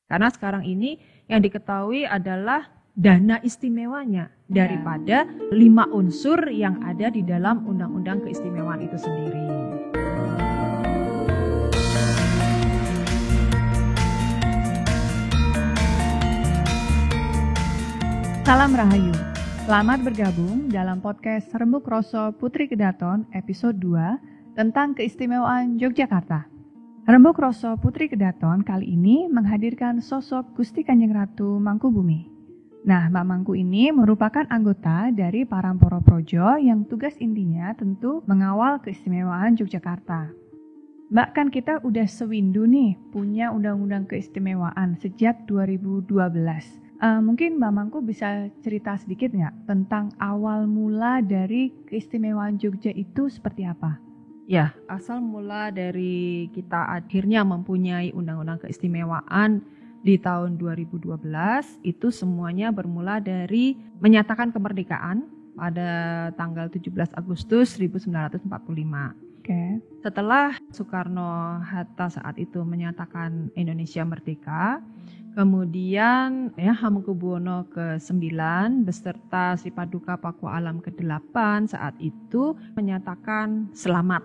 Karena sekarang ini yang diketahui adalah dana istimewanya daripada 5 unsur yang ada di dalam Undang-Undang Keistimewaan itu sendiri. Salam Rahayu, selamat bergabung dalam podcast Rembuk Roso Putri Kedaton episode 2 tentang keistimewaan Yogyakarta. Rembuk Roso Putri Kedaton kali ini menghadirkan sosok Gusti Kanjeng Ratu Mangkubumi. Nah, Mbak Mangku ini merupakan anggota dari Paramporo Projo yang tugas intinya tentu mengawal keistimewaan Yogyakarta. Mbak, kan kita udah sewindu nih punya undang-undang keistimewaan sejak 2012. Mungkin Mbak Mangku bisa cerita sedikit nggak tentang awal mula dari keistimewaan Jogja itu seperti apa? Ya, asal mula dari kita akhirnya mempunyai Undang-Undang Keistimewaan di tahun 2012, itu semuanya bermula dari menyatakan kemerdekaan pada tanggal 17 Agustus 1945. Okay. Setelah Soekarno-Hatta saat itu menyatakan Indonesia merdeka, kemudian Hamengkubuwono ke-9 beserta Sri Paduka Paku Alam ke-8 saat itu menyatakan selamat,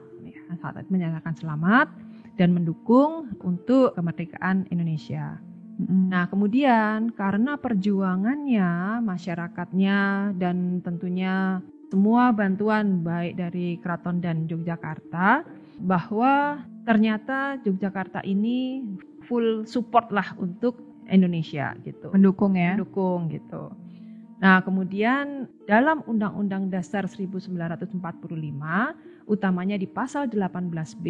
menyatakan selamat dan mendukung untuk kemerdekaan Indonesia. Nah, kemudian karena perjuangannya, masyarakatnya, dan tentunya semua bantuan baik dari Keraton dan Yogyakarta, bahwa ternyata Yogyakarta ini full support lah untuk Indonesia gitu. Mendukung ya? Mendukung gitu. Nah, kemudian dalam Undang-Undang Dasar 1945, utamanya di pasal 18B,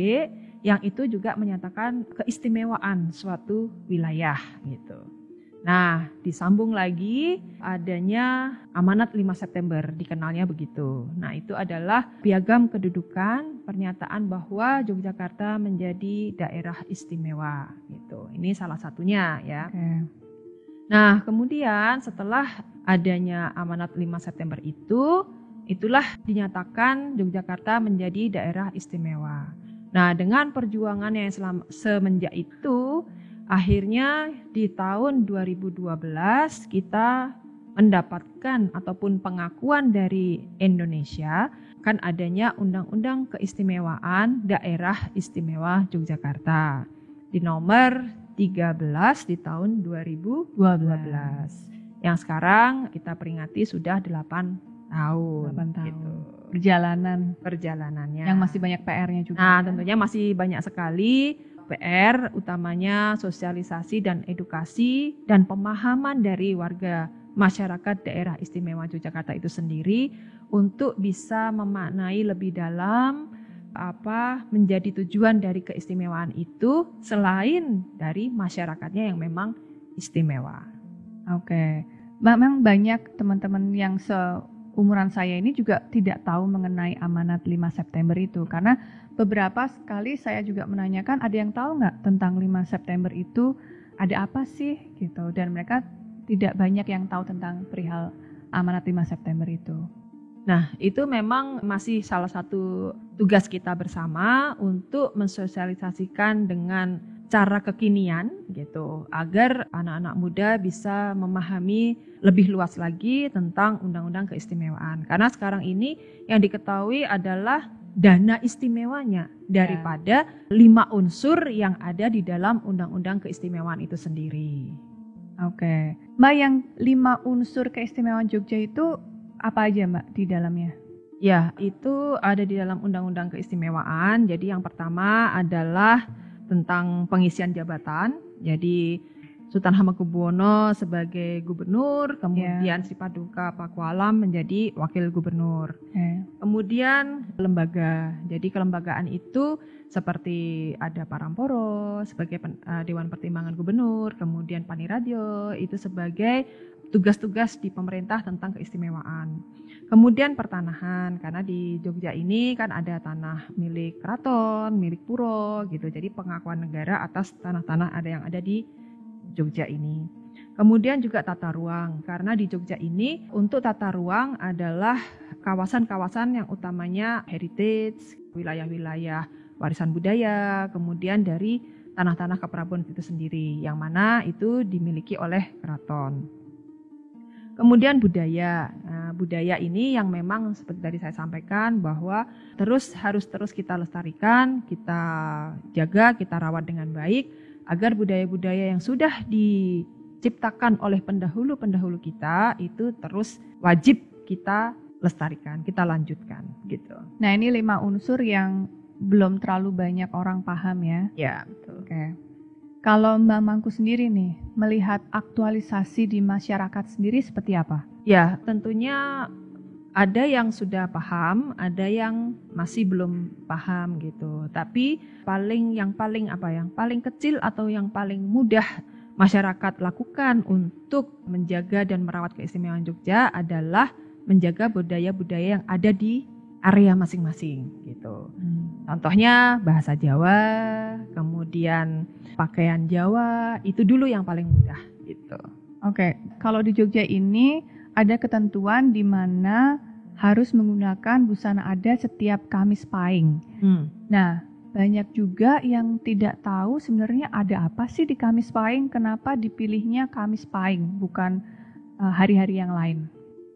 yang itu juga menyatakan keistimewaan suatu wilayah gitu. Nah, disambung lagi adanya Amanat 5 September, dikenalnya begitu. Nah, itu adalah piagam kedudukan pernyataan bahwa Yogyakarta menjadi daerah istimewa gitu. Ini salah satunya ya. Okay. Nah, kemudian setelah adanya Amanat 5 September itulah dinyatakan Yogyakarta menjadi daerah istimewa. Nah, dengan perjuangan yang semenjak itu, akhirnya di tahun 2012 kita mendapatkan ataupun pengakuan dari Indonesia kan adanya Undang-Undang Keistimewaan Daerah Istimewa Yogyakarta di nomor 13 di tahun 2012. Yang sekarang kita peringati sudah 8 tahun. Gitu. Perjalanannya. Yang masih banyak PR-nya juga. Nah, tentunya masih banyak sekali PR, utamanya sosialisasi dan edukasi dan pemahaman dari warga masyarakat daerah istimewa Yogyakarta itu sendiri untuk bisa memaknai lebih dalam apa menjadi tujuan dari keistimewaan itu selain dari masyarakatnya yang memang istimewa. Oke. Memang banyak teman-teman yang seumuran saya ini juga tidak tahu mengenai Amanat 5 September itu karena beberapa kali saya juga menanyakan ada yang tahu nggak tentang 5 September itu ada apa sih gitu, dan mereka tidak banyak yang tahu tentang perihal Amanat 5 September itu. Nah, itu memang masih salah satu tugas kita bersama untuk mensosialisasikan dengan cara kekinian gitu agar anak-anak muda bisa memahami lebih luas lagi tentang Undang-Undang Keistimewaan. Karena sekarang ini yang diketahui adalah dana istimewanya daripada 5 unsur yang ada di dalam Undang-Undang Keistimewaan itu sendiri. Oke. Mbak, yang 5 unsur keistimewaan Jogja itu apa aja Mbak di dalamnya? Ya, itu ada di dalam Undang-Undang Keistimewaan. Jadi yang pertama adalah tentang pengisian jabatan. Jadi Sultan Hamengkubuwono sebagai gubernur, kemudian Sri Paduka Paku Alam menjadi wakil gubernur. Kemudian lembaga. Jadi kelembagaan itu seperti ada Paramporo sebagai Dewan Pertimbangan Gubernur, kemudian Paniradio itu sebagai tugas-tugas di pemerintah tentang keistimewaan. Kemudian pertanahan, karena di Jogja ini kan ada tanah milik keraton, milik puro gitu. Jadi pengakuan negara atas tanah-tanah yang ada di Jogja ini. Kemudian juga tata ruang, karena di Jogja ini untuk tata ruang adalah kawasan-kawasan yang utamanya heritage, wilayah-wilayah warisan budaya, kemudian dari tanah-tanah keprabon itu sendiri, yang mana itu dimiliki oleh keraton. Kemudian budaya. Nah, budaya ini yang memang seperti tadi saya sampaikan bahwa harus terus kita lestarikan, kita jaga, kita rawat dengan baik agar budaya-budaya yang sudah diciptakan oleh pendahulu-pendahulu kita itu terus wajib kita lestarikan, kita lanjutkan gitu. Nah, ini 5 unsur yang belum terlalu banyak orang paham ya. Ya, betul. Oke. Kalau Mbak Mangku sendiri nih, melihat aktualisasi di masyarakat sendiri seperti apa? Ya, tentunya ada yang sudah paham, ada yang masih belum paham gitu. Tapi yang paling kecil atau yang paling mudah masyarakat lakukan untuk menjaga dan merawat keistimewaan Jogja adalah menjaga budaya-budaya yang ada di area masing-masing gitu. Contohnya bahasa Jawa, kemudian pakaian Jawa, itu dulu yang paling mudah gitu. Oke, kalau di Jogja ini ada ketentuan di mana harus menggunakan busana adat setiap Kamis Pahing. Nah, banyak juga yang tidak tahu sebenarnya ada apa sih di Kamis Pahing, kenapa dipilihnya Kamis Pahing, bukan hari-hari yang lain.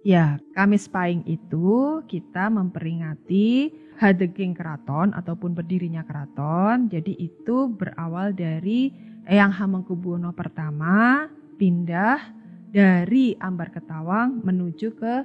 Ya, Kamis Pahing itu kita memperingati hadeging keraton ataupun berdirinya keraton. Jadi itu berawal dari Eyang Hamengkubuwono pertama pindah dari Ambarketawang menuju ke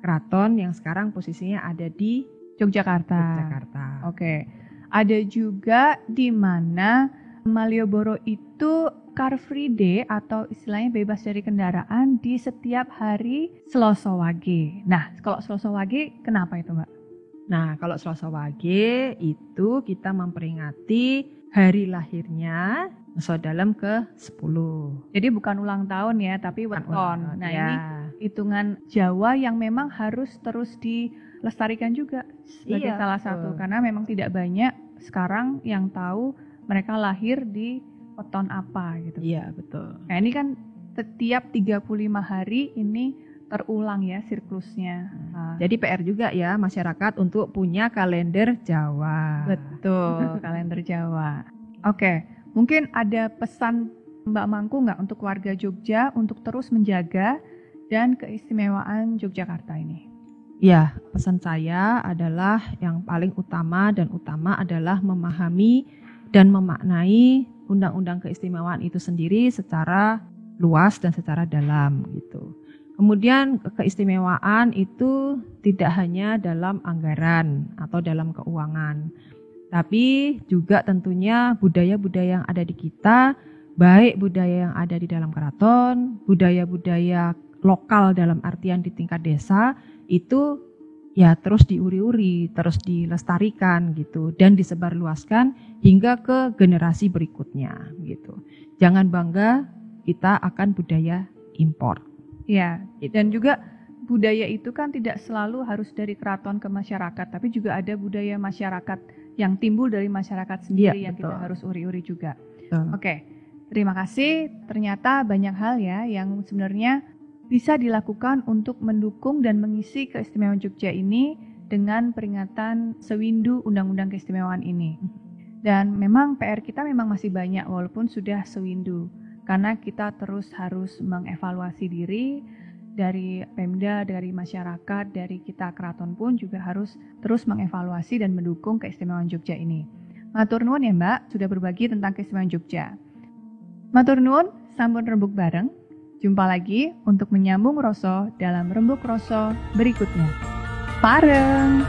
keraton yang sekarang posisinya ada di Yogyakarta. Oke. Ada juga di mana Malioboro itu Car Free Day atau istilahnya bebas dari kendaraan di setiap hari Selasa Wage. Nah, kalau Selasa Wage kenapa itu, Mbak? Nah, kalau Selasa Wage itu kita memperingati hari lahirnya Nusa Dalem ke-10. Jadi bukan ulang tahun ya, tapi weton. Nah, ya. Ini hitungan Jawa yang memang harus terus dilestarikan juga sebagai salah satu. Karena memang tidak banyak sekarang yang tahu mereka lahir di weton apa gitu. Iya, betul. Nah, ini kan setiap 35 hari ini terulang ya siklusnya. Jadi PR juga ya masyarakat untuk punya kalender Jawa. Betul, kalender Jawa. Oke, mungkin ada pesan Mbak Mangku nggak untuk warga Jogja untuk terus menjaga dan keistimewaan Yogyakarta ini? Ya, pesan saya adalah yang paling utama adalah memahami dan memaknai undang-undang keistimewaan itu sendiri secara luas dan secara dalam gitu. Kemudian keistimewaan itu tidak hanya dalam anggaran atau dalam keuangan, tapi juga tentunya budaya-budaya yang ada di kita, baik budaya yang ada di dalam keraton, budaya-budaya lokal dalam artian di tingkat desa, itu ya terus diuri-uri, terus dilestarikan gitu dan disebarluaskan hingga ke generasi berikutnya gitu. Jangan bangga kita akan budaya impor. Ya, dan juga budaya itu kan tidak selalu harus dari keraton ke masyarakat, tapi juga ada budaya masyarakat yang timbul dari masyarakat sendiri yang betul. Kita harus uri-uri juga. Oke, terima kasih. Ternyata banyak hal ya yang sebenarnya bisa dilakukan untuk mendukung dan mengisi keistimewaan Jogja ini dengan peringatan sewindu Undang-Undang Keistimewaan ini. Dan memang PR kita memang masih banyak walaupun sudah sewindu. Karena kita terus harus mengevaluasi diri dari Pemda, dari masyarakat, dari kita keraton pun juga harus terus mengevaluasi dan mendukung keistimewaan Jogja ini. Matur nuwun ya Mbak, sudah berbagi tentang keistimewaan Jogja. Matur nuwun, sampun rembuk bareng. Jumpa lagi untuk menyambung rasa dalam Rembuk Rasa berikutnya. Pareng!